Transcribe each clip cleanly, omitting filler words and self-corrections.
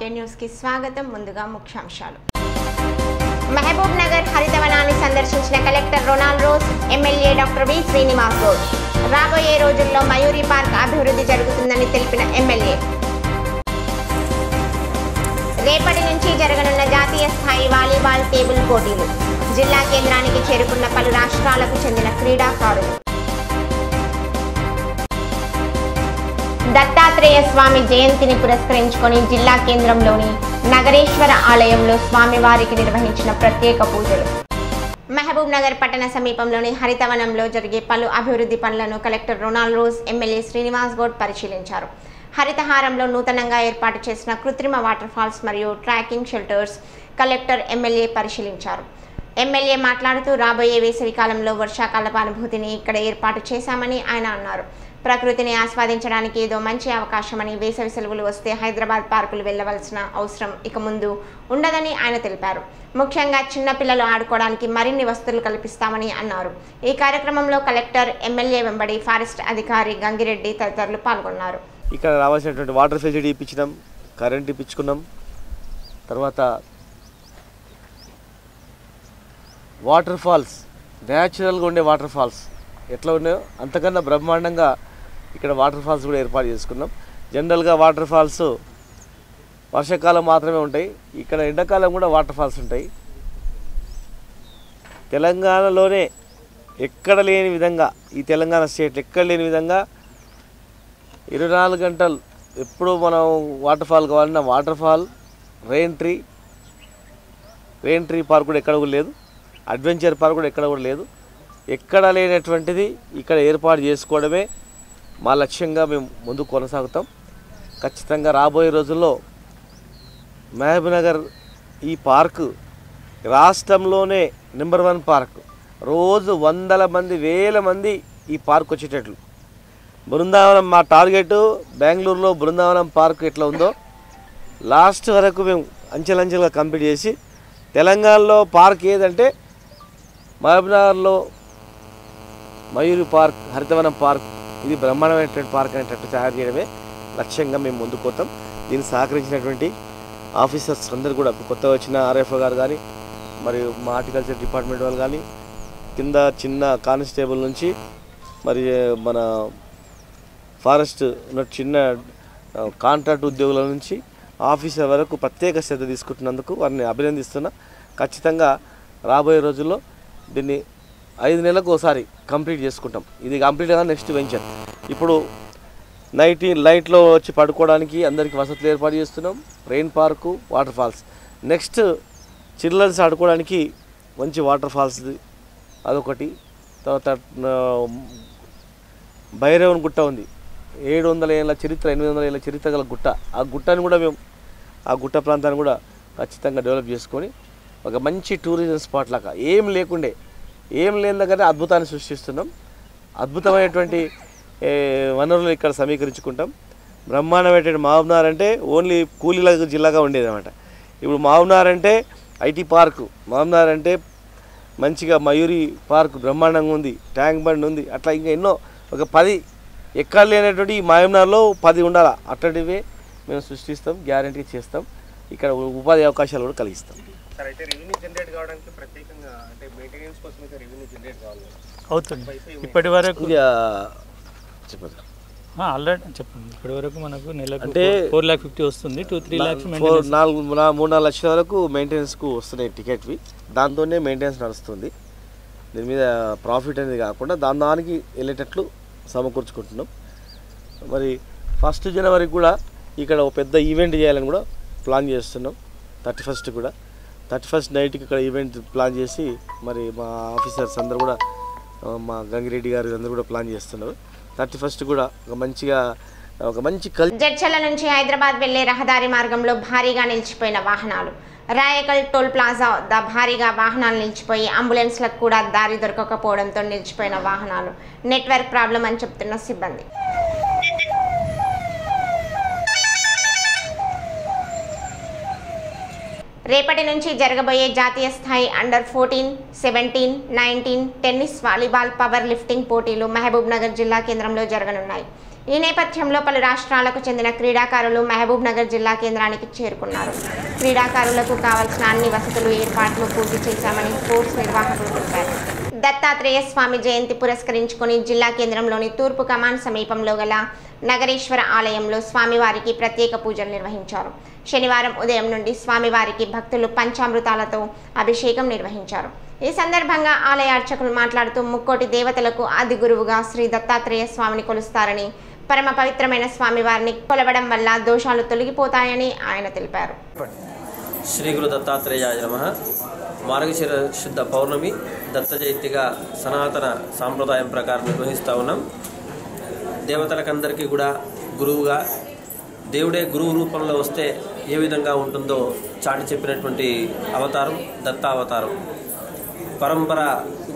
RK news కి స్వాగతం. ముందుగా ముఖ్యాంశాలు. మహబూబ్ నగర్ హరితవనాన్ని సందర్శించిన collector Ronald rose, MLA doctor V Srinivas Goud. రాబోయే రోజుల్లో మయూరి పార్క్ అభివృద్ధి జరుగుతుందని తెలిపిన ఎమ్మెల్యే. రేపటి నుంచి జరగనున్న జాతీయ స్థాయి వాలీబాల్ టేబుల్ పోటీలు. జిల్లా కేంద్రానికి చేరుకున్న పలు రాష్ట్రాలకు చెందిన క్రీడాకారులు. దత్తాత్రేయ స్వామి జయంతిని పురస్కరించుకొని జిల్లా కేంద్రంలోని నగరేశ్వర ఆలయంలో స్వామివారికి నిర్వహించిన ప్రత్యేక పూజలు. మహబూబ్ నగర్ పట్టణ సమీపంలోని హరితవనంలో జరిగే పలు అభివృద్ధి పనులను collector Ronald rose, MLA Srinivas Goud పరిశీలించారు. హరితహారంలో నూతనంగా ఏర్పాటు చేసిన కృత్రిమ వాటర్ ఫాల్స్ మరియు ట్రాకింగ్ షెల్టర్స్ కలెక్టర్, ఎమ్మెల్యే పరిశీలించారు. ఎమ్మెల్యే మాట్లాడుతూ రాబోయే వేసవి కాలంలో వర్షాకాలపు అనుభూతిని ఇక్కడ ఏర్పాటు చేశామని ఆయన అన్నారు. ప్రకృతిని ఆస్వాదించడానికి ఏదో మంచి అవకాశమని, వేసవి సెలవులు వస్తే హైదరాబాద్ పార్కులు వెళ్లవలసిన అవసరం ఇక ముందు ఉండదని ఆయన తెలిపారు. ముఖ్యంగా చిన్నపిల్లలు ఆడుకోవడానికి మరిన్ని వసతులు కల్పిస్తామని అన్నారు. ఈ కార్యక్రమంలో కలెక్టర్, ఎమ్మెల్యే వెంబడి ఫారెస్ట్ అధికారి గంగిరెడ్డి తదితరులు పాల్గొన్నారు. ఇక్కడ రావాల్సినటువంటి వాటర్ ఫెసిలిటీ ఇప్పించినాం, కరెంట్ ఇప్పించుకున్నాం. తర్వాత వాటర్ ఫాల్స్, న్యాచురల్గా ఉండే వాటర్ ఫాల్స్ ఎట్లా ఉన్నాయో అంతకన్నా బ్రహ్మాండంగా ఇక్కడ వాటర్ ఫాల్స్ కూడా ఏర్పాటు చేసుకున్నాం. జనరల్గా వాటర్ ఫాల్స్ వర్షాకాలం మాత్రమే ఉంటాయి, ఇక్కడ ఎండాకాలం కూడా వాటర్ ఫాల్స్ ఉంటాయి. తెలంగాణలోనే ఎక్కడ లేని విధంగా, ఈ తెలంగాణ స్టేట్ ఎక్కడ లేని విధంగా 24 గంటలు ఎప్పుడు మనం వాటర్ ఫాల్ కావాలన్నా water fall, rain tree park కూడా ఎక్కడ కూడా లేదు, అడ్వెంచర్ పార్క్ కూడా ఎక్కడ కూడా లేదు. ఎక్కడ లేనటువంటిది ఇక్కడ ఏర్పాటు చేసుకోవడమే మా లక్ష్యంగా మేము ముందుకు కొనసాగుతాం. ఖచ్చితంగా రాబోయే రోజుల్లో మహబూబ్ నగర్ ఈ పార్కు రాష్ట్రంలోనే నెంబర్ 1 పార్క్. రోజు వందల మంది, వేల మంది ఈ పార్క్ వచ్చేటట్లు. బృందావనం మా టార్గెట్, బెంగళూరులో బృందావనం పార్క్ ఎట్లా ఉందో లాస్ట్ వరకు మేము అంచెలంచెలుగా కంప్లీట్ చేసి, తెలంగాణలో పార్క్ ఏదంటే మహబూబ్ నగర్లో మయూరి పార్క్, హరితవనం పార్క్, ఇది బ్రహ్మాండమైనటువంటి పార్క్ అనేటట్టు తయారు చేయడమే లక్ష్యంగా మేము ముందుకు పోతాం. దీన్ని సహకరించినటువంటి ఆఫీసర్స్ అందరూ కూడా, కొత్తగా వచ్చిన ఆర్ఎఫ్ఓ గారు కానీ, మరియు మా హార్టికల్చర్ డిపార్ట్మెంట్ వాళ్ళు కానీ, కింద చిన్న కానిస్టేబుల్ నుంచి మరి మన ఫారెస్ట్ ఉన్న చిన్న కాంట్రాక్ట్ ఉద్యోగుల నుంచి ఆఫీసర్ వరకు ప్రత్యేక శ్రద్ధ తీసుకుంటున్నందుకు వారిని అభినందిస్తున్నా. ఖచ్చితంగా రాబోయే రోజుల్లో దీన్ని 5 నెలలకు ఒకసారి కంప్లీట్ చేసుకుంటాం. ఇది కంప్లీట్ గా నెక్స్ట్ వెంచర్. ఇప్పుడు లైట్లో వచ్చి పడుకోవడానికి అందరికీ వసతులు ఏర్పాటు చేస్తున్నాం. Rain park, water falls. Next children's ఆడుకోవడానికి మంచి వాటర్ ఫాల్స్ అదొకటి. తర్వాత భైరవన్ గుట్ట ఉంది, 700 ఏళ్ళ చరిత్ర, 800 ఏళ్ళ చరిత్ర గల గుట్ట. ఆ గుట్టని కూడా మేము, ఆ గుట్ట ప్రాంతాన్ని కూడా ఖచ్చితంగా డెవలప్ చేసుకొని ఒక మంచి టూరిజం స్పాట్ లాగా ఏం లేని దగ్గర అద్భుతాన్ని సృష్టిస్తున్నాం. అద్భుతమైనటువంటి వనరులు ఇక్కడ సమీకరించుకుంటాం. బ్రహ్మాండమైనటువంటి మహబూబ్ నగర్ అంటే ఓన్లీ కూలీల జిల్లాగా ఉండేది అనమాట. ఇప్పుడు మహబూబ్ నగర్ అంటే ఐటీ పార్కు, మహబూబ్ నగర్ అంటే మంచిగా మయూరి పార్క్ బ్రహ్మాండంగా ఉంది, ట్యాంక్ బండ్ ఉంది. అట్లా ఇంకా ఎన్నో, ఒక 10 ఎక్కడ లేనటువంటి ఈ మహబూబ్ నగర్లో 10 ఉండాలా. అట్లాంటివే మేము సృష్టిస్తాం, గ్యారంటీ చేస్తాం. ఇక్కడ ఉపాధి అవకాశాలు కూడా కలిగిస్తాం. అయితే రెవెన్యూ జనరేట్ కావడానికి ప్రత్యేకంగా అంటే మెయింటెనెన్స్ కోసం అయితే రెవెన్యూ జనరేట్ కావాలి అవుతుంది. ఇప్పటి వరకు చెప్పండి ఆల్రెడీ చెప్పండి. ఇప్పటి వరకు మనకు నెలకు అంటే 4,50,000 వస్తుంది. 2-3 lakhs 3-4 లక్షల వరకు మెయింటెనెన్స్కు వస్తున్నాయి టికెట్వి. దాంతోనే మెయింటెనెన్స్ నడుస్తుంది. దీని మీద ప్రాఫిట్ అనేది కాకుండా దానికి వెళ్ళేటట్లు సమకూర్చుకుంటున్నాం. మరి 1 జనవరికి కూడా ఇక్కడ ఒక పెద్ద ఈవెంట్ చేయాలని కూడా ప్లాన్ చేస్తున్నాం. 31st కూడా, 31st నైట్కి ఇక్కడ ఈవెంట్ ప్లాన్ చేసి మరి మా ఆఫీసర్స్ అందరూ కూడా, మా గంగిరెడ్డి గారు అందరూ కూడా ప్లాన్ చేస్తున్నారు. 31st కూడా ఒక మంచి జడ్చర్ల నుంచి హైదరాబాద్ వెళ్లే రహదారి మార్గంలో భారీగా నిలిచిపోయిన వాహనాలు. రాయకల్ టోల్ ప్లాజా వద్ద భారీగా వాహనాలు నిలిచిపోయి అంబులెన్స్లకు కూడా దారి దొరకకపోవడంతో నిలిచిపోయిన వాహనాలు. నెట్వర్క్ ప్రాబ్లం అని చెప్తున్న సిబ్బంది. రేపటి నుంచి జరగబోయే జాతీయ స్థాయి under 14, 17, 19 tennis, volleyball, power lifting పోటీలు మహబూబ్ నగర్ జిల్లా కేంద్రంలో జరగనున్నాయి. ఈ నేపథ్యంలో పలు రాష్ట్రాలకు చెందిన క్రీడాకారులు మహబూబ్ నగర్ జిల్లా కేంద్రానికి చేరుకున్నారు. క్రీడాకారులకు కావాల్సిన అన్ని వసతులు ఏర్పాట్లు పూర్తి చేశామని స్పోర్ట్స్ నిర్వాహకులు తెలిపారు. దత్తాత్రేయ స్వామి జయంతి పురస్కరించుకుని జిల్లా కేంద్రంలోని తూర్పు కమాన్ సమీపంలో గల నగరేశ్వర ఆలయంలో స్వామివారికి ప్రత్యేక పూజలు నిర్వహించారు. శనివారం ఉదయం నుండి స్వామివారికి భక్తులు పంచామృతాలతో అభిషేకం నిర్వహించారు. ఈ సందర్భంగా ఆలయ అర్చకులు మాట్లాడుతూ ముక్కోటి దేవతలకు ఆది గురువుగా శ్రీ దత్తాత్రేయ స్వామిని కొలుస్తారని, పరమ పవిత్రమైన స్వామివారిని కొలవడం వల్ల దోషాలు తొలగిపోతాయని ఆయన తెలిపారు. శ్రీ గురు దత్తాత్రేయాయ నమః. మార్గశిర శుద్ధ పౌర్ణమి దత్త జయంతిగా సనాతన సాంప్రదాయం ప్రకారం నిర్వహిస్తూ ఉన్నాం. దేవతలకందరికీ కూడా గురువుగా దేవుడే గురువు రూపంలో వస్తే ఏ విధంగా ఉంటుందో చాటి చెప్పినటువంటి అవతారం దత్త అవతారం.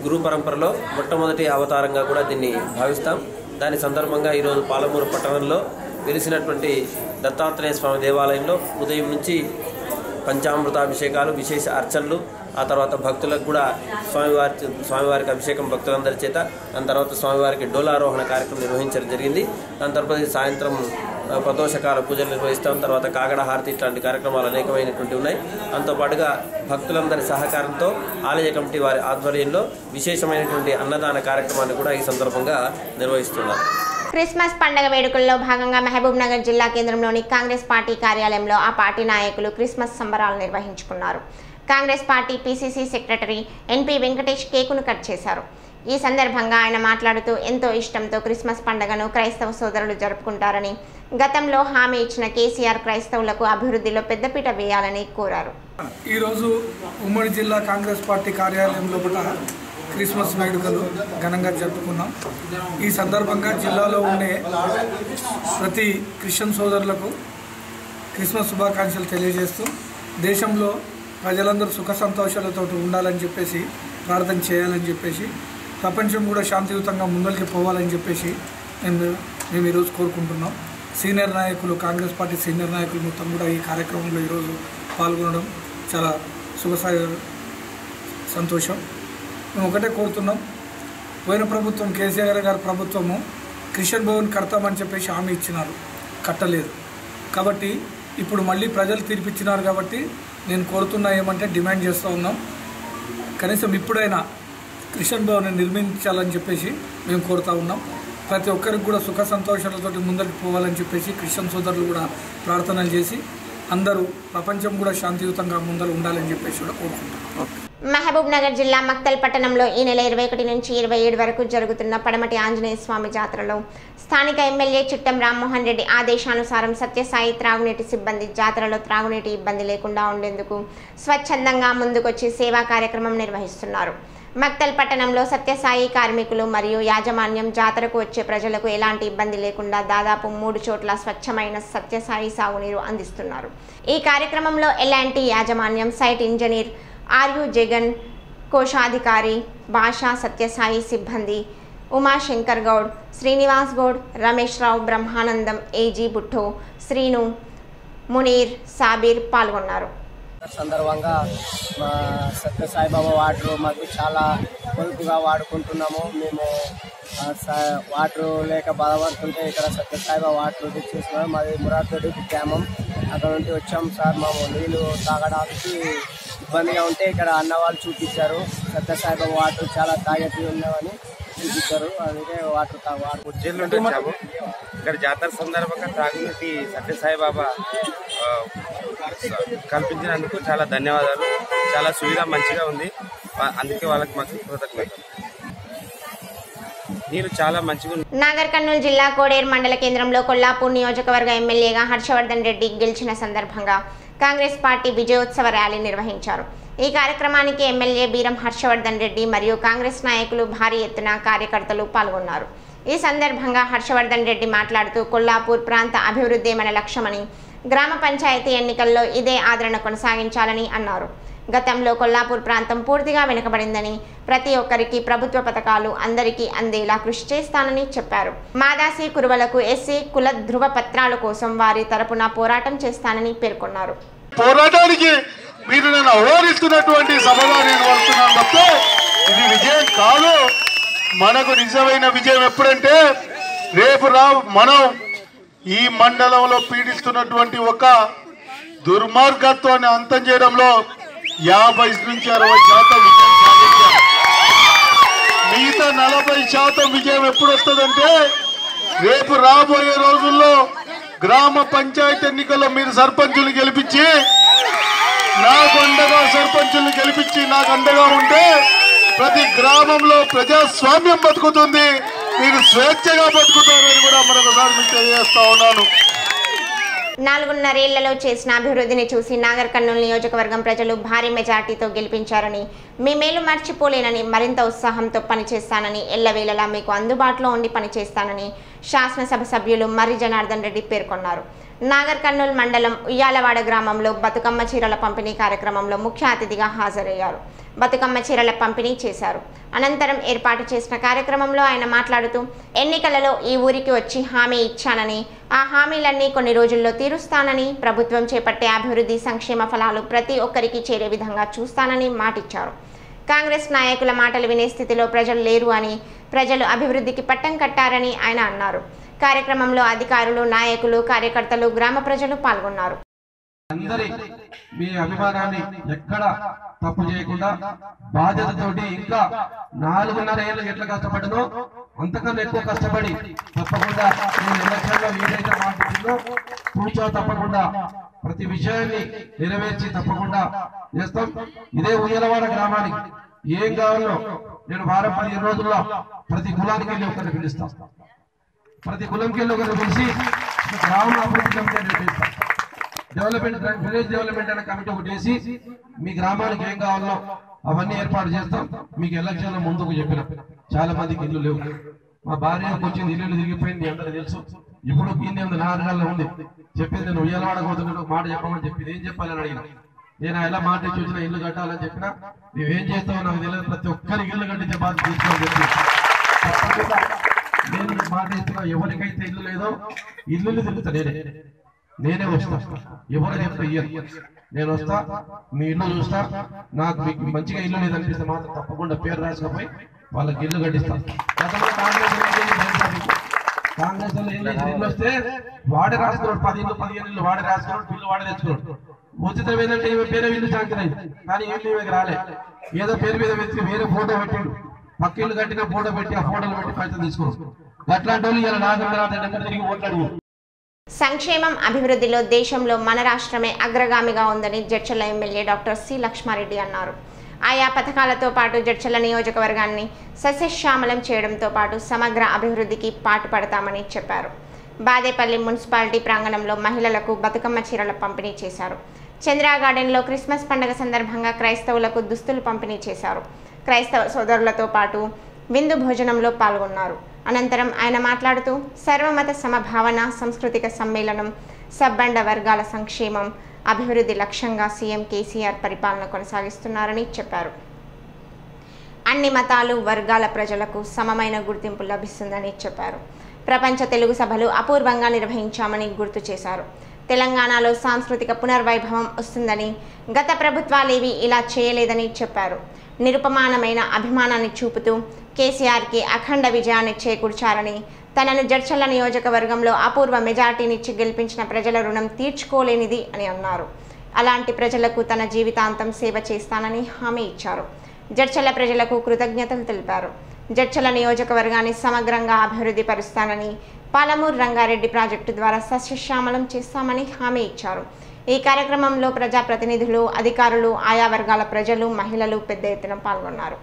గురు పరంపరలో మొట్టమొదటి అవతారంగా కూడా దీన్ని భావిస్తాం. దాని సందర్భంగా ఈరోజు పాలమూరు పట్టణంలో వెలిసినటువంటి దత్తాత్రేయ స్వామి దేవాలయంలో ఉదయం నుంచి పంచామృతాభిషేకాలు, విశేష అర్చనలు, ఆ తర్వాత భక్తులకు కూడా స్వామివారికి అభిషేకం భక్తులందరి చేత, దాని తర్వాత స్వామివారికి డోలారోహణ కార్యక్రమం నిర్వహించడం జరిగింది. దాని తర్వాత సాయంత్రం ప్రదోషకాల పూజలు నిర్వహిస్తాం. తర్వాత కాగడ హారతి ఇట్లాంటి కార్యక్రమాలు అనేకమైనటువంటి ఉన్నాయి. దాంతోపాటుగా భక్తులందరి సహకారంతో ఆలయ కమిటీ వారి ఆధ్వర్యంలో విశేషమైనటువంటి అన్నదాన కార్యక్రమాన్ని కూడా ఈ సందర్భంగా నిర్వహిస్తున్నారు. క్రిస్మస్ పండుగ వేడుకల్లో భాగంగా మహబూబ్ నగర్ జిల్లా కేంద్రంలోని కాంగ్రెస్ పార్టీ కార్యాలయంలో ఆ పార్టీ నాయకులు క్రిస్మస్ సంబరాలు నిర్వహించుకున్నారు. Congress party PCC secretary NP Venkatesh కేకును కట్ చేశారు. ఈ సందర్భంగా ఆయన మాట్లాడుతూ ఎంతో ఇష్టంతో క్రిస్మస్ పండుగను క్రైస్తవ సోదరులు జరుపుకుంటారని, గతంలో హామీ ఇచ్చిన కేసీఆర్ క్రైస్తవులకు అభివృద్ధిలో పెద్దపీట వేయాలని కోరారు. ఈరోజు ఉమ్మడి జిల్లా కాంగ్రెస్ పార్టీ కార్యాలయంలో కూడా క్రిస్మస్ వేడుకలు ఘనంగా జరుపుకున్నాం. ఈ సందర్భంగా జిల్లాలో ఉండే ప్రతి క్రిస్టియన్ సోదరులకు క్రిస్మస్ శుభాకాంక్షలు తెలియజేస్తూ దేశంలో ప్రజలందరూ సుఖ సంతోషాలతో ఉండాలని చెప్పేసి ప్రార్థన చేయాలని చెప్పేసి, ప్రపంచం కూడా శాంతియుతంగా ముందరికి పోవాలని చెప్పేసి మేము ఈరోజు కోరుకుంటున్నాం. సీనియర్ నాయకులు, కాంగ్రెస్ పార్టీ సీనియర్ నాయకులు మొత్తం కూడా ఈ కార్యక్రమంలో ఈరోజు పాల్గొనడం చాలా సంతోషం. మేము ఒకటే కోరుతున్నాం, పోయిన ప్రభుత్వం కేసీఆర్ గారి ప్రభుత్వము క్రిస్టియన్ భవన్ కడతామని చెప్పేసి హామీ ఇచ్చినారు, కట్టలేదు. కాబట్టి ఇప్పుడు మళ్ళీ ప్రజలు తీర్పిచ్చినారు. కాబట్టి నేను కోరుతున్నా ఏమంటే డిమాండ్ చేస్తూ ఉన్నాం, కనీసం ఇప్పుడైనా క్రిస్టియన్ భవన్ నిర్మించాలని చెప్పేసి మేము కోరుతూ ఉన్నాం. ప్రతి ఒక్కరికి కూడా సుఖ సంతోషాలతో ముందరికి పోవాలని చెప్పేసి క్రిస్టియన్ సోదరులు కూడా ప్రార్థనలు చేసి అందరూ ప్రపంచం కూడా శాంతియుతంగా ముందర ఉండాలని చెప్పేసి కూడా కోరుకుంటున్నాం. మహబూబ్ నగర్ జిల్లా మక్తల్ పట్టణంలో ఈ నెల 21 నుంచి 27 వరకు జరుగుతున్న పడమటి ఆంజనేయ స్వామి జాతరలో స్థానిక ఎమ్మెల్యే చిట్టం రామ్మోహన్ రెడ్డి ఆదేశానుసారం సత్యసాయి త్రాగునీటి సిబ్బంది జాతరలో త్రాగునీటి ఇబ్బంది లేకుండా ఉండేందుకు స్వచ్ఛందంగా ముందుకొచ్చి సేవా కార్యక్రమం నిర్వహిస్తున్నారు. మక్తల్ పట్టణంలో సత్యసాయి కార్మికులు మరియు యాజమాన్యం జాతరకు వచ్చే ప్రజలకు ఎలాంటి ఇబ్బంది లేకుండా దాదాపు 3 చోట్ల స్వచ్ఛమైన సత్యసాయి సాగునీరు అందిస్తున్నారు. ఈ కార్యక్రమంలో ఎలాంటి యాజమాన్యం, సైట్ ఇంజనీర్ ఆర్యు జగన్, కోశాధికారి భాషా, సత్యసాయి సిబ్బంది ఉమాశంకర్ గౌడ్, శ్రీనివాస్ గౌడ్, రమేష్ రావు, బ్రహ్మానందం, ఏజీ బుట్టో, శ్రీను, మునీర్, సాబీర్ పాల్గొన్నారు. సందర్భంగా మా సత్యసాయిబాబా వాటర్ మాకు చాలా పొదుపుగా వాడుకుంటున్నాము. మేము వాటర్ లేక బాధపడుతుంటే ఇక్కడ సత్యసాయిబాబా వాటర్ తెచ్చేస్తున్నాము. మాది మురాద్ గ్రామం, అక్కడ నుండి వచ్చాము సార్. మేము నీళ్ళు తాగడానికి ఇబ్బందిగా ఉంటే ఇక్కడ అన్నవాళ్ళు చూపించారు, సత్యసాయిబాబా వాటర్ చాలా తాగేటి ఉన్నామని చూపించారు. అందుకే వాటర్ ఉజ్జయిన్ నుండి వచ్చాము. ఇక్కడ జాతర సందర్భంగా తాగునీటి సత్యసాయిబాబా కల్పించినందుకు చాలా ధన్యవాదాలు. చాలా సువిధ మంచిగా ఉంది, అందుకే వాళ్ళకి మాకు కృతజ్ఞతలు. నీరు చాలా మంచిగా ఉంది. నాగర్ కర్నూలు జిల్లా కోడేరు మండల కేంద్రంలో కొల్లాపూర్ నియోజకవర్గ ఎమ్మెల్యేగా హర్షవర్ధన్ రెడ్డి గెలిచిన సందర్భంగా కాంగ్రెస్ పార్టీ విజయోత్సవ ర్యాలీ నిర్వహించారు. ఈ కార్యక్రమానికి ఎమ్మెల్యే బీరం హర్షవర్ధన్ రెడ్డి మరియు కాంగ్రెస్ నాయకులు భారీ ఎత్తున కార్యకర్తలు పాల్గొన్నారు. ఈ సందర్భంగా హర్షవర్ధన్ రెడ్డి మాట్లాడుతూ కొల్లాపూర్ ప్రాంత అభివృద్ధి మన లక్ష్యమని, గ్రామ పంచాయతీ ఎన్నికల్లో ఇదే ఆదరణ కొనసాగించాలని అన్నారు. గతంలో కొల్లాపూర్ ప్రాంతం పూర్తిగా వెనుకబడిందని, ప్రతి ఒక్కరికి ప్రభుత్వ పథకాలు అందరికీ అందేలా కృషి చేస్తానని చెప్పారు. మాదాసి కురువలకు ఎస్సీ కుల ధృవ పత్రాల కోసం వారి తరపున పోరాటం చేస్తానని పేర్కొన్నారు. పోరాటానికి మీరు నేను ఆహ్వానిస్తున్నటువంటి సభగా నేను వస్తున్నాను తప్ప ఇది విజయం కాదు. మనకు నిజమైన విజయం ఎప్పుడంటే రేపు మనం ఈ మండలంలో పీడిస్తున్నటువంటి ఒక దుర్మార్గత్వాన్ని అంతం చేయడంలో 50 నుంచి 60% విజయం సాధించారు. మిగతా 40% విజయం ఎప్పుడు వస్తుందంటే రేపు రాబోయే రోజుల్లో గ్రామ పంచాయతీ ఎన్నికల్లో మీరు సర్పంచులు గెలిపించి నాకు అండగా నాకు అండగా ఉంటే ప్రతి గ్రామంలో ప్రజాస్వామ్యం బతుకుతుంది, మీరు స్వేచ్ఛగా బతుకుతారని కూడా మరొకసారి మీకు తెలియజేస్తా ఉన్నాను. 4.5 ఏళ్లలో చేసిన అభివృద్ధిని చూసి నాగర్ కర్నూలు నియోజకవర్గం ప్రజలు భారీ మెజార్టీతో గెలిపించారని, మీ మేలు మర్చిపోలేనని, మరింత ఉత్సాహంతో పనిచేస్తానని, ఎల్లవేళలా మీకు అందుబాటులో ఉండి పనిచేస్తానని శాసనసభ సభ్యులు మర్రి జనార్దన్ రెడ్డి పేర్కొన్నారు. నాగర్ కర్నూలు మండలం ఉయ్యాలవాడ గ్రామంలో బతుకమ్మ చీరల పంపిణీ కార్యక్రమంలో ముఖ్య అతిథిగా హాజరయ్యారు. బతుకమ్మ చీరల పంపిణీ చేశారు. అనంతరం ఏర్పాటు చేసిన కార్యక్రమంలో ఆయన మాట్లాడుతూ, ఎన్నికలలో ఈ ఊరికి వచ్చి హామీ ఇచ్చానని, ఆ హామీలన్నీ కొన్ని రోజుల్లో తీరుస్తానని, ప్రభుత్వం చేపట్టే అభివృద్ధి సంక్షేమ ఫలాలు ప్రతి ఒక్కరికి చేరే విధంగా చూస్తానని మాటిచ్చారు. కాంగ్రెస్ నాయకుల మాటలు వినే స్థితిలో ప్రజలు లేరు అని, ప్రజలు అభివృద్ధికి పట్టం కట్టారని ఆయన అన్నారు. కార్యక్రమంలో అధికారులు, నాయకులు, కార్యకర్తలు, గ్రామ ప్రజలు పాల్గొన్నారు. అందరి మీ అభిమానాన్ని ఎక్కడ తప్పు చేయకుండా బాధ్యతతోటి ఇంకా 4.5 ఏళ్ళు ఎట్లా కష్టపడినో అంతకన్నా ఎక్కువ కష్టపడి తప్పకుండా నేను ఎలక్షన్లో ఏదైతే మాట్లాడుతుందో కూర్చో తప్పకుండా ప్రతి విషయాన్ని నెరవేర్చి తప్పకుండా చేస్తాం. ఇదే ఉయ్యాలవాడ గ్రామానికి ఏం కావాలో నేను వారం 15 రోజుల్లో ప్రతి కులానికి వెళ్ళి ఒకరిని పిలుస్తాం. ప్రతి కులంకి వెళ్ళి ఒకరిని పిలిచి గ్రామ అభివృద్ధి కమిటీ పిలుస్తాం. విలేజ్ డెవలప్మెంట్ అనే కమిటీ ఒకటి వేసి మీ గ్రామానికి ఏం కావాలో అవన్నీ ఏర్పాటు చేస్తాం. మీకు ఎలక్షన్ ముందుకు చెప్పిన చాలా మందికి ఇల్లు లేవు. మా భార్యకు వచ్చింది, ఇల్లు తిరిగిపోయింది, అందరూ తెలుసు. ఇప్పుడు కింది 4 నెలలు ఉంది. చెప్పింది నేను ఉయ్యాలవాడకు పోతున్నా మాట చెప్పమని చెప్పింది. ఏం చెప్పాలని అడిగిన నేను ఎలా మాట ఇచ్చి వచ్చిన ఇల్లు కట్టాలని చెప్పినా నువ్వేం చేస్తావో నాకు తెలియదు, ప్రతి ఒక్కరికి ఇల్లు కట్టించే బాధ్యత తీసుకోని చెప్పి తప్పకుండా నేను మాట ఇస్తున్నా. ఎవరికైతే ఇల్లు లేదో ఇల్లు తిరుగుతా నేనే వస్తా. ఎవరు చెప్తా నేను వస్తా, మీ ఇల్లు చూస్తా. నాకు మీకు మంచిగా ఇల్లు లేదనిపిస్తే మాత్రం తప్పకుండా పేరు రాసుకపోయి వాళ్ళకి ఇల్లు కట్టిస్తాం. కాంగ్రెస్ ఇల్లు వస్తే వాడే రాసుకున్నాడు, 10 ఇల్లు 15 ఇల్లు వాడే రాసుకున్నాడు, బిల్లు వాడే తెచ్చుకున్నాడు. ఉచితం ఏంటంటే ఈమె పేరు ఇల్లు శాంక్షన్ అయింది, కానీ ఇల్లు ఈమెకి రాలే. ఏదో పేరు మీద వెతికి వేరే ఫోటో పెట్టాడు, పక్క ఇల్లు కట్టిన ఫోటో పెట్టి ఆ ఫోటోలు పెట్టి పైసలు తీసుకున్నాడు. అట్లాంటి వాళ్ళు ఇలా నాగరిక తిరిగి ఓట్లాడు. సంక్షేమం, అభివృద్ధిలో దేశంలో మన రాష్ట్రమే అగ్రగామిగా ఉందని Jadcherla MLA doctor C Lakshma Reddy అన్నారు. ఆయా పథకాలతో పాటు జడ్చర్ల నియోజకవర్గాన్ని సస్యశ్యామలం చేయడంతో పాటు సమగ్ర అభివృద్ధికి పాటుపడతామని చెప్పారు. బాదేపల్లి మున్సిపాలిటీ ప్రాంగణంలో మహిళలకు బతుకమ్మ చీరల పంపిణీ చేశారు. చంద్ర గార్డెన్లో క్రిస్మస్ పండుగ సందర్భంగా క్రైస్తవులకు దుస్తులు పంపిణీ చేశారు. క్రైస్తవ సోదరులతో పాటు విందు భోజనంలో పాల్గొన్నారు. అనంతరం ఆయన మాట్లాడుతూ, సర్వమత సమభావన సాంస్కృతిక సమ్మేళనం, సబ్బండ వర్గాల సంక్షేమం, అభివృద్ధి లక్ష్యంగా సీఎం కేసీఆర్ పరిపాలన కొనసాగిస్తున్నారని చెప్పారు. అన్ని మతాలు, వర్గాల ప్రజలకు సమమైన గుర్తింపు లభిస్తుందని చెప్పారు. ప్రపంచ తెలుగు సభలు అపూర్వంగా నిర్వహించామని గుర్తు చేశారు. తెలంగాణలో సాంస్కృతిక పునర్వైభవం వస్తుందని, గత ప్రభుత్వాలేవి ఇలా చేయలేదని చెప్పారు. నిరుపమానమైన అభిమానాన్ని చూపుతూ కేసీఆర్కి అఖండ విజయాన్ని చేకూర్చారని, తనను జడ్చర్ల నియోజకవర్గంలో అపూర్వ మెజార్టీనిచ్చి గెలిపించిన ప్రజల రుణం తీర్చుకోలేనిది అని అన్నారు. అలాంటి ప్రజలకు తన జీవితాంతం సేవ చేస్తానని హామీ ఇచ్చారు. జడ్చర్ల ప్రజలకు కృతజ్ఞతలు తెలిపారు. జడ్చర్ల నియోజకవర్గాన్ని సమగ్రంగా అభివృద్ధి పరుస్తానని, పాలమూరు రంగారెడ్డి ప్రాజెక్టు ద్వారా సస్యశ్యామలం చేస్తామని హామీ ఇచ్చారు. ఈ కార్యక్రమంలో ప్రజాప్రతినిధులు, అధికారులు, ఆయా వర్గాల ప్రజలు, మహిళలు పెద్ద ఎత్తున పాల్గొన్నారు.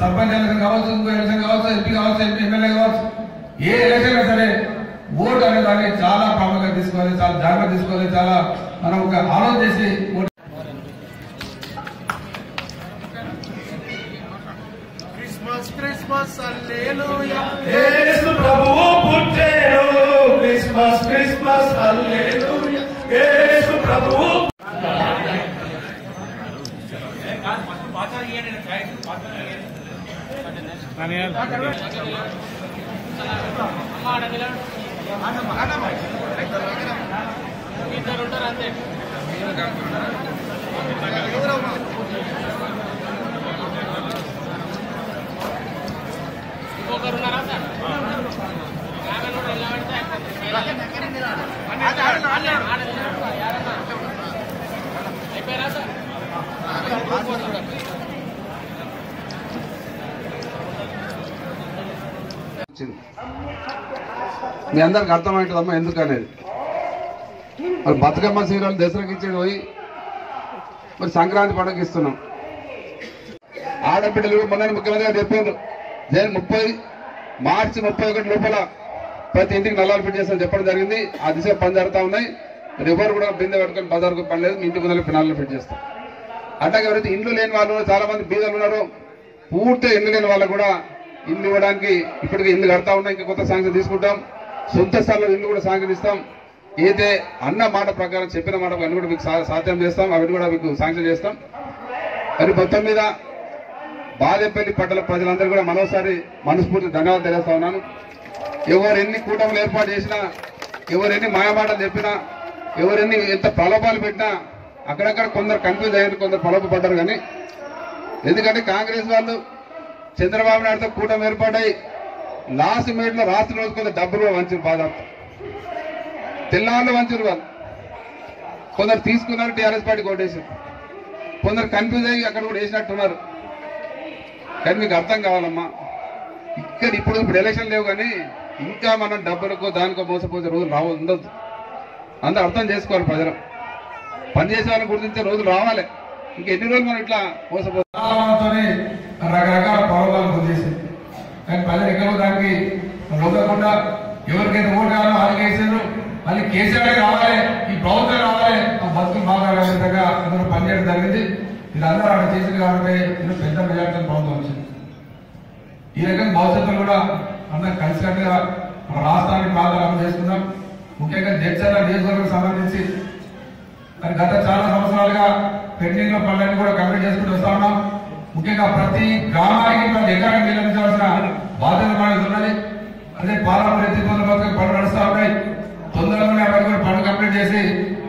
సర్పంచ్ ఎలక్షన్ కావచ్చు, ఇంకో ఎలక్షన్ కావచ్చు, ఎంపీ కావచ్చు, ఎమ్మెల్యే కావచ్చు, ఏ ఎలక్షన్ అయినా సరే ఓటు అనే దాన్ని చాలా ప్రాముఖ్యత తీసుకోవాలి, చాలా జాగ్రత్త తీసుకోవాలి, చాలా మనం ఒక ఆలోచన చేసి క్రిస్మస్ క్రిస్మస్ హల్లెలూయా, యేసు ప్రభువు పుట్టెను. క్రిస్మస్ క్రిస్మస్ హల్లెలూయా, యేసు ప్రభువు మీ అందరికి అర్థమవుతుందమ్మా ఎందుకు అనేది. మరి బతుకమ్మ సీరియల్ దసరాకి ఇచ్చేది పోయి మరి సంక్రాంతి పండుగ ఇస్తున్నాం. ఆడబిడ్డలు మొన్న ముఖ్యమంత్రి గారు చెప్పారు మార్చి 31 లోపల ప్రతి ఇంటికి నల్లాలు ఫిట్ చేస్తామని చెప్పడం జరిగింది. ఆ దిశ పని జరుగుతూ ఉన్నాయి. మరి ఎవరు కూడా బిందె పెట్టుకొని బజార్కు పని లేదు, మీ ఇంటి ముందర నల్లాలు ఫిట్ చేస్తాం. అట్లాగే ఎవరైతే ఇండ్లు లేని వాళ్ళు చాలా మంది బీదలు ఉన్నారు, పూర్తిగా ఇల్లు లేని వాళ్ళకు కూడా ఇల్లు ఇవ్వడానికి ఇప్పటికే ఇల్లు కడతా ఉన్నాయి. ఇంకా కొత్త శాంక్షన్ తీసుకుంటాం. సొంత స్థలంలో ఇల్లు కూడా శాంక్షన్ ఇస్తాం. ఏదైతే అన్న మాట ప్రకారం చెప్పిన మాట అన్ని కూడా మీకు సాధ్యం చేస్తాం, అవన్నీ కూడా మీకు శాంక్షన్ చేస్తాం. మరి మొత్తం మీద బాదేపల్లి పట్టణ ప్రజలందరూ కూడా మరోసారి మనస్ఫూర్తి ధన్యవాదాలు తెలియజేస్తా ఉన్నాను. ఎవరెన్ని కూటములు ఏర్పాటు చేసినా, ఎవరెన్ని మాయమాటలు చెప్పినా, ఎవరెన్ని ఎంత ప్రలోభాలు పెట్టినా అక్కడక్కడ కొందరు కన్ఫ్యూజ్ అయ్యారు, కొందరు ప్రలోభ పడ్డారు. కానీ ఎందుకంటే కాంగ్రెస్ వాళ్ళు చంద్రబాబు నాయుడుతో కూటమి ఏర్పాటై లాస్ట్ మినిట్ లో రాష్ట్ర రోజు కొంత డబ్బులు వంచారు. బాధాపు తెల్లాళ్ళు వంచారు వాళ్ళు. కొందరు తీసుకున్నారు, టీఆర్ఎస్ పార్టీ కొట్టేసారు. కొందరు కన్ఫ్యూజ్ అయ్యి అక్కడ కూడా వేసినట్టున్నారు. కానీ మీకు అర్థం కావాలమ్మా, ఇప్పుడు ఎలక్షన్ లేవు కానీ ఇంకా మనం డబ్బులకో దానికో మోసపోతే రోజులు ఉండదు. అందరూ అర్థం చేసుకోవాలి. ప్రజలు పనిచేసే వాళ్ళని గుర్తించే రోజులు రావాలి. ఇంకా ఎన్ని రోజులు మనం ఇట్లా మోసపోతే రకరకాల పౌరాలను గుర్తించింది. కానీ ప్రజలు ఎక్కడో దానికి లొంగకుండా ఎవరికైతే ఓటు కావాలో వాళ్ళకి వేసారు. మళ్ళీ కేసీఆర్ రావాలి, ఈ ప్రభుత్వం రావాలి, ఆ బతుకులు బాగా విధంగా అందరూ పనిచేయడం జరిగింది. ఇది అందరూ అక్కడ చేసింది కాబట్టి ఇది పెద్ద మెజార్టీ ప్రభుత్వం వచ్చింది. ఈ రకంగా భవిష్యత్తులో కూడా అందరం కలిసికట్టుగా మన రాష్ట్రానికి ప్రాధాన్యం చేసుకుందాం. ముఖ్యంగా జడ్చర్ల నియోజకవర్గం సంబంధించి మరి గత చాలా సంవత్సరాలుగా పెండింగ్ లో పనులన్నీ కూడా కంప్లీట్ చేసుకుంటూ వస్తా ఉన్నాం. ముఖ్యంగా ప్రతి గ్రామానికి ప్రతి ఎకరానికి నిర్మించాల్సిన బాధ్యత మనకు ఉన్నది. అదే పాలమూరు ఎత్తిపోతల పథకం పనులు నడుస్తూ ఉన్నాయి. తొందరగానే అవన్నీ కూడా పనులు కంప్లీట్ చేసి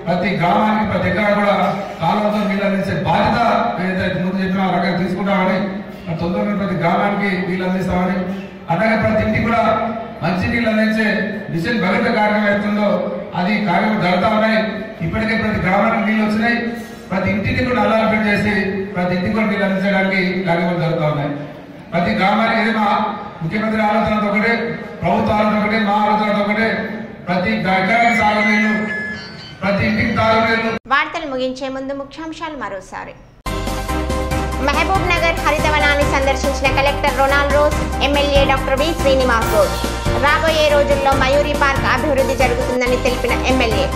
ప్రతి గ్రామానికి ప్రతి ఎకరా కూడా కాలువతో నీళ్ళు అందించే బాధ్యత ఏదైతే ముందు చెప్పిన రకంగా తీసుకుంటామని, తొందరగా ప్రతి గ్రామానికి నీళ్ళు అందిస్తామని, అట్లాగే ప్రతి ఇంటికి కూడా మంచి నీళ్ళు అందించే మిషన్ భగత కార్యక్రమం అవుతుందో అది కార్యక్రమం జరుగుతూ ఉన్నాయి. ఇప్పటికే ప్రతి గ్రామానికి నీళ్ళు వచ్చినాయి. ప్రతి ఇంటిని కూడా నల్లాలు ఫిట్ చేసి ప్రతి ఇంటికి కూడా నీళ్ళు అందించడానికి కార్యక్రమాలు జరుగుతూ ఉన్నాయి. ప్రతి గ్రామానికి ఏదైనా ముఖ్యమంత్రి ఆలోచనతో ఒకటే, ప్రభుత్వ ఆలోచన ఒకటే, మా ఆలోచనతో ఒకటే, ప్రతి ఎకరానికి సాగునీళ్ళు, ప్రతి ఇంటికి తాగునీళ్ళు. వార్తలు ముగించే ముందు ముఖ్యాంశాలు మరోసారి. మహబూబ్ నగర్ హరితవనాన్ని సందర్శించిన collector Ronald rose, MLA doctor V Srinivas Goud. రాబోయే రోజుల్లో మయూరి పార్క్ అభివృద్ధి జరుగుతుందని తెలిపిన ఎమ్మెల్యే.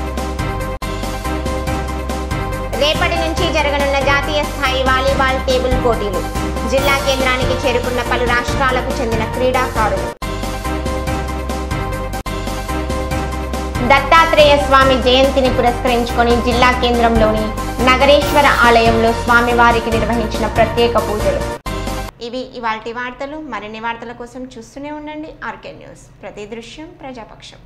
రేపటి నుంచి జరగనున్న జాతీయ స్థాయి వాలీబాల్ టేబుల్ పోటీలు. జిల్లా కేంద్రానికి చేరుకున్న పలు రాష్ట్రాలకు చెందిన క్రీడాకారులు. దత్తాత్రేయ స్వామి జయంతిని పురస్కరించుకొని జిల్లా కేంద్రంలోని నగరేశ్వర ఆలయంలో స్వామివారికి నిర్వహించిన ప్రత్యేక పూజలు. ఇవి ఇవాల్టి వార్తలు. మరిన్ని వార్తల కోసం చూస్తూనే ఉండండి ఆర్కే న్యూస్. ప్రతి దృశ్యం ప్రజాపక్షం.